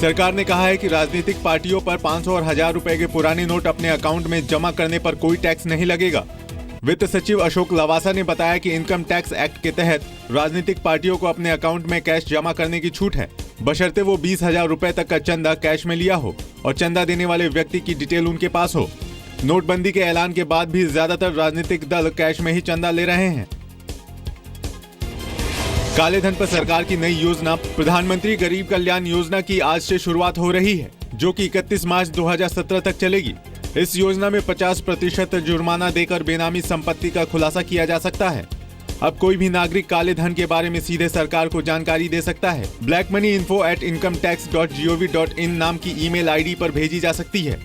सरकार ने कहा है कि राजनीतिक पार्टियों पर 500 और 1000 रुपए के पुराने नोट अपने अकाउंट में जमा करने पर कोई टैक्स नहीं लगेगा। वित्त सचिव अशोक लवासा ने बताया कि इनकम टैक्स एक्ट के तहत राजनीतिक पार्टियों को अपने अकाउंट में कैश जमा करने की छूट है, बशर्ते वो 20,000 रुपए तक का चंदा कैश में लिया हो और चंदा देने वाले व्यक्ति की डिटेल उनके पास हो। नोटबंदी के ऐलान के बाद भी ज्यादातर राजनीतिक दल कैश में ही चंदा ले रहे हैं। काले धन पर सरकार की नई योजना प्रधानमंत्री गरीब कल्याण योजना की आज से शुरुआत हो रही है, जो कि 31 मार्च 2017 तक चलेगी। इस योजना में 50% जुर्माना देकर बेनामी संपत्ति का खुलासा किया जा सकता है। अब कोई भी नागरिक काले धन के बारे में सीधे सरकार को जानकारी दे सकता है। blackmoneyinfo@incometax.gov.in नाम की ईमेल आईडी पर भेजी जा सकती है।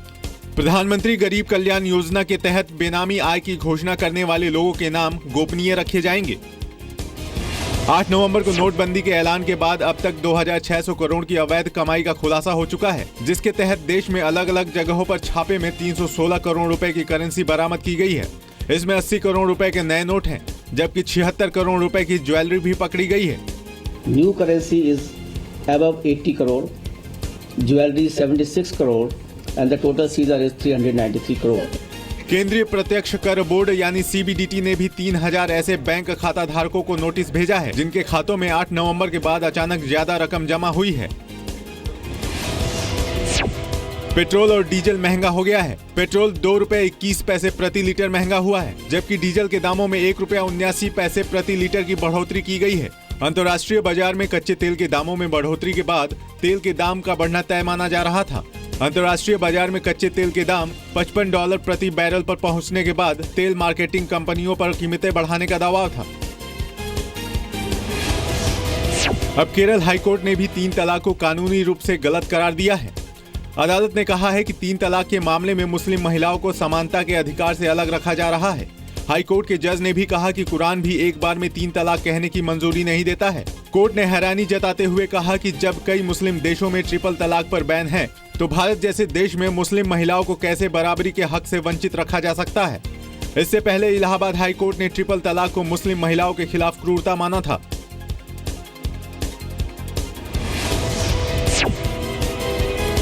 प्रधानमंत्री गरीब कल्याण योजना के तहत बेनामी आय की घोषणा करने वाले लोगों के नाम गोपनीय रखे जाएंगे। 8 नवंबर को नोटबंदी के ऐलान के बाद अब तक 2600 करोड़ की अवैध कमाई का खुलासा हो चुका है, जिसके तहत देश में अलग अलग जगहों पर छापे में 316 करोड़ रुपए की करेंसी बरामद की गई है। इसमें 80 करोड़ रुपए के नए नोट हैं, जबकि 76 करोड़ रुपए की ज्वेलरी भी पकड़ी गई है। New currency is above 80 crore, jewellery 76 crore and the total seizure is 393 crore. केंद्रीय प्रत्यक्ष कर बोर्ड यानी सीबीडीटी ने भी 3000 ऐसे बैंक खाता धारकों को नोटिस भेजा है, जिनके खातों में 8 नवंबर के बाद अचानक ज्यादा रकम जमा हुई है। पेट्रोल और डीजल महंगा हो गया है। पेट्रोल 2 रुपए 21 पैसे प्रति लीटर महंगा हुआ है, जबकि डीजल के दामों में 1 रुपया 79 पैसे प्रति लीटर की बढ़ोतरी की गई है। अंतर्राष्ट्रीय बाजार में कच्चे तेल के दामों में बढ़ोतरी के बाद तेल के दाम का बढ़ना तय माना जा रहा था। अंतर्राष्ट्रीय बाजार में कच्चे तेल के दाम $55 प्रति बैरल पर पहुंचने के बाद तेल मार्केटिंग कंपनियों पर कीमतें बढ़ाने का दबाव था। अब केरल हाईकोर्ट ने भी 3 तलाक को कानूनी रूप से गलत करार दिया है। अदालत ने कहा है कि 3 तलाक के मामले में मुस्लिम महिलाओं को समानता के अधिकार से अलग रखा जा रहा है। हाईकोर्ट के जज ने भी कहा कि कुरान भी एक बार में 3 तलाक कहने की मंजूरी नहीं देता है। कोर्ट ने हैरानी जताते हुए कहा कि जब कई मुस्लिम देशों में ट्रिपल तलाक पर बैन है, तो भारत जैसे देश में मुस्लिम महिलाओं को कैसे बराबरी के हक से वंचित रखा जा सकता है। इससे पहले इलाहाबाद हाई कोर्ट ने ट्रिपल तलाक को मुस्लिम महिलाओं के खिलाफ क्रूरता माना था।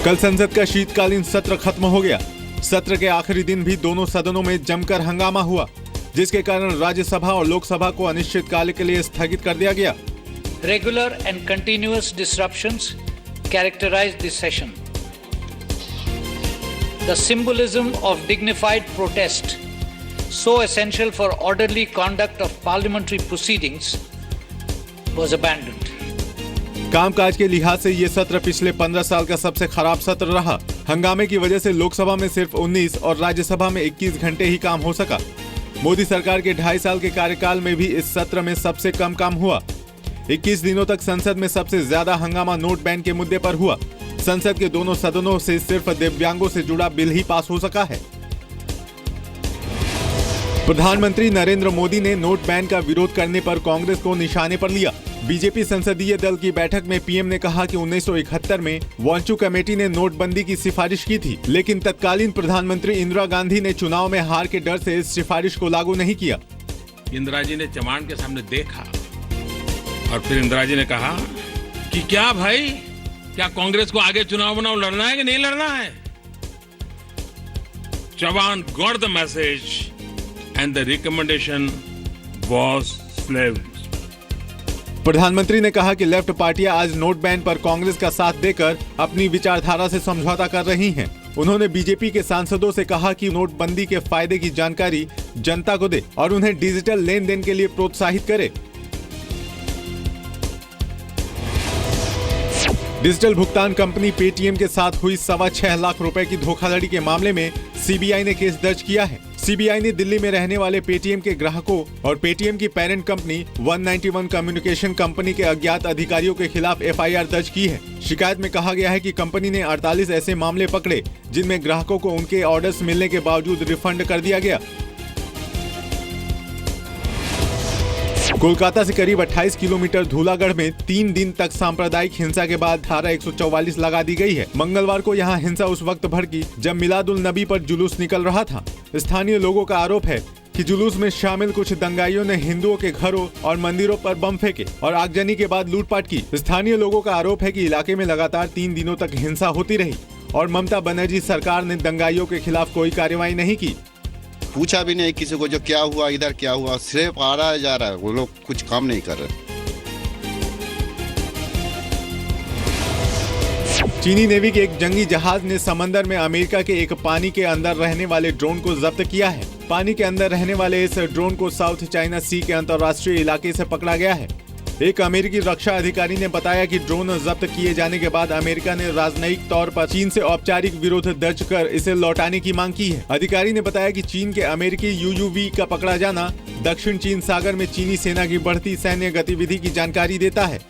कल संसद का शीतकालीन सत्र खत्म हो गया। सत्र के आखिरी दिन भी दोनों सदनों में जमकर हंगामा हुआ, जिसके कारण राज्यसभा और लोकसभा को अनिश्चितकाल के लिए स्थगित कर दिया गया। Regular and continuous disruptions characterized this session. The symbolism of dignified protest, so essential for orderly conduct of parliamentary proceedings, was abandoned. कामकाज के लिहाज से ये सत्र पिछले 15 साल का सबसे खराब सत्र रहा। हंगामे की वजह से लोकसभा में सिर्फ 19 और राज्यसभा में 21 घंटे ही काम हो सका। मोदी सरकार के 2.5 साल के कार्यकाल में भी इस सत्र में सबसे कम काम हुआ। 21 दिनों तक संसद में सबसे ज्यादा हंगामा नोट बैन के मुद्दे पर हुआ। संसद के दोनों सदनों से सिर्फ दिव्यांगों से जुड़ा बिल ही पास हो सका है। प्रधानमंत्री नरेंद्र मोदी ने नोट बैन का विरोध करने पर कांग्रेस को निशाने पर लिया। बीजेपी संसदीय दल की बैठक में पीएम ने कहा कि 1971 में वांचू कमेटी ने नोटबंदी की सिफारिश की थी, लेकिन तत्कालीन प्रधानमंत्री इंदिरा गांधी ने चुनाव में हार के डर से इस सिफारिश को लागू नहीं किया। इंदिरा जी ने चमान के सामने देखा और फिर इंदिरा जी ने कहा कि क्या भाई, क्या कांग्रेस को आगे चुनाव लड़ना है कि नहीं लड़ना है? Chauhan got the message and the recommendation was shelved. प्रधानमंत्री ने कहा कि लेफ्ट पार्टियां आज नोट बैन पर कांग्रेस का साथ देकर अपनी विचारधारा से समझौता कर रही हैं। उन्होंने बीजेपी के सांसदों से कहा कि नोटबंदी के फायदे की जानकारी जनता को दे और उन्हें डिजिटल लेन देन के लिए प्रोत्साहित करे। डिजिटल भुगतान कंपनी पेटीएम के साथ हुई 6.25 लाख रुपए की धोखाधड़ी के मामले में सीबीआई ने केस दर्ज किया है। सीबीआई ने दिल्ली में रहने वाले पेटीएम के ग्राहकों और पेटीएम की पेरेंट कंपनी 191 कम्युनिकेशन कंपनी के अज्ञात अधिकारियों के खिलाफ एफआईआर दर्ज की है। शिकायत में कहा गया है कि कंपनी ने 48 ऐसे मामले पकड़े जिनमें ग्राहकों को उनके ऑर्डर्स मिलने के बावजूद रिफंड कर दिया गया। कोलकाता से करीब 28 किलोमीटर धूलागढ़ में 3 दिन तक सांप्रदायिक हिंसा के बाद धारा 144 लगा दी गई है। मंगलवार को यहां हिंसा उस वक्त भड़की जब मिलादुल नबी पर जुलूस निकल रहा था। स्थानीय लोगों का आरोप है कि जुलूस में शामिल कुछ दंगाइयों ने हिंदुओं के घरों और मंदिरों पर बम फेंके और आगजनी के बाद लूटपाट की। स्थानीय लोगों का आरोप है कि इलाके में लगातार 3 दिनों तक हिंसा होती रही और ममता बनर्जी सरकार ने दंगाइयों के खिलाफ कोई कार्रवाई नहीं की। पूछा भी नहीं किसी को जो क्या हुआ, इधर क्या हुआ, सिर्फ आ रहा है जा रहा है, वो लोग कुछ काम नहीं कर रहे। चीनी नेवी के एक जंगी जहाज ने समंदर में अमेरिका के एक पानी के अंदर रहने वाले ड्रोन को जब्त किया है। पानी के अंदर रहने वाले इस ड्रोन को साउथ चाइना सी के अंतर्राष्ट्रीय इलाके से पकड़ा गया है। एक अमेरिकी रक्षा अधिकारी ने बताया कि ड्रोन जब्त किए जाने के बाद अमेरिका ने राजनयिक तौर पर चीन से औपचारिक विरोध दर्ज कर इसे लौटाने की मांग की है। अधिकारी ने बताया कि चीन के अमेरिकी UUV का पकड़ा जाना दक्षिण चीन सागर में चीनी सेना की बढ़ती सैन्य गतिविधि की जानकारी देता है।